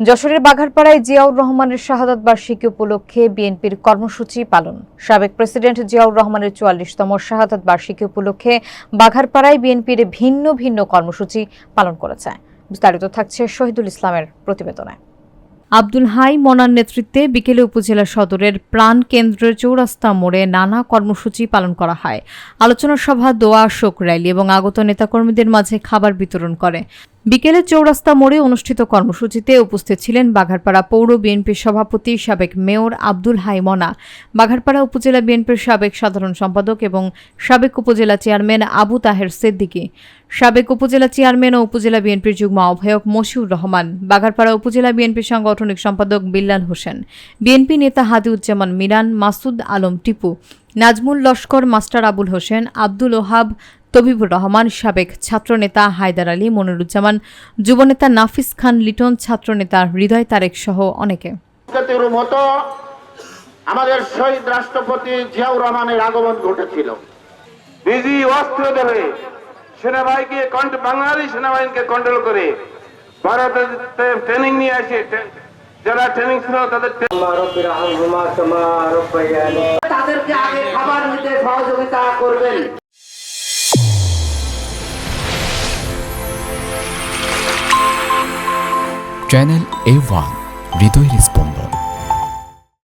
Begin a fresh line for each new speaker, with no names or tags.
যশোরের বাঘারপাড়ায় জিয়াউর রহমানের শাহাদাত বার্ষিকী উপলক্ষে বিএনপির কর্মসূচি পালন। সাবেক প্রেসিডেন্ট জিয়াউর রহমানের ৪৪তম শাহাদাত বার্ষিকী উপলক্ষে বাঘারপাড়ায় বিএনপির ভিন্ন ভিন্ন কর্মসূচি পালন করেছে। বিস্তারিত থাকছে শহীদুল ইসলামের প্রতিবেদনে। আব্দুল হাই মনার নেতৃত্বে বিকেলে উপজেলা সদরের প্রাণ কেন্দ্রের চৌরাস্তা মোড়ে নানা কর্মসূচি পালন করা হয়। আলোচনা সভা, দোয়া, শোক র্যালি এবং আগত নেতাকর্মীদের মাঝে খাবার বিতরণ করে। বিকেলে চৌরাস্তা মোড়ে অনুষ্ঠিত কর্মসূচিতে উপস্থিত ছিলেন বাঘারপাড়া পৌর বিএনপির সভাপতি সাবেক মেয়র আব্দুল হাই মনা, বাঘারপাড়া উপজেলা বিএনপির সাবেক সাধারণ সম্পাদক এবং সাবেক উপজেলা চেয়ারম্যান আবু তাহের সিদ্দিকী, সাবেক উপজেলা চেয়ারম্যান ও উপজেলা বিএনপির যুগ্ম আহ্বায়ক মশিউর রহমান, বাঘারপাড়া উপজেলা বিএনপির সাংগঠনিক সম্পাদক বিল্লাল হোসেন, বিএনপি নেতা হাদিউজ্জামান মিরান, মাসুদ আলম টিপু, নাজমুল লস্কর, মাস্টার আবুল হোসেন, আব্দুল ওহাব, তবিবুর রহমান, সাবেক ছাত্রনেতা হায়দার আলী, মনিরুজ্জামান, যুবনেতা নাফিস খান লিটন, ছাত্রনেতা হৃদয় তারেক সহ অনেকে।
আমাদের শহীদ রাষ্ট্রপতি জিয়াউর রহমানের আগমন ঘটেছিল।
নিজি অস্ত্র ধরে সেনাবাহিনীকে বাংলাদেশ সেনাবাহিনীকে কন্ট্রোল করে ভারতের ট্রেনিং নিয়ে আসে, যারা ট্রেনিং ছিল
তাদেরকে আগে খাবার নিতে সহযোগিতা করবেন।
চ্যানেল A1 হৃদয়ের স্পন্দন।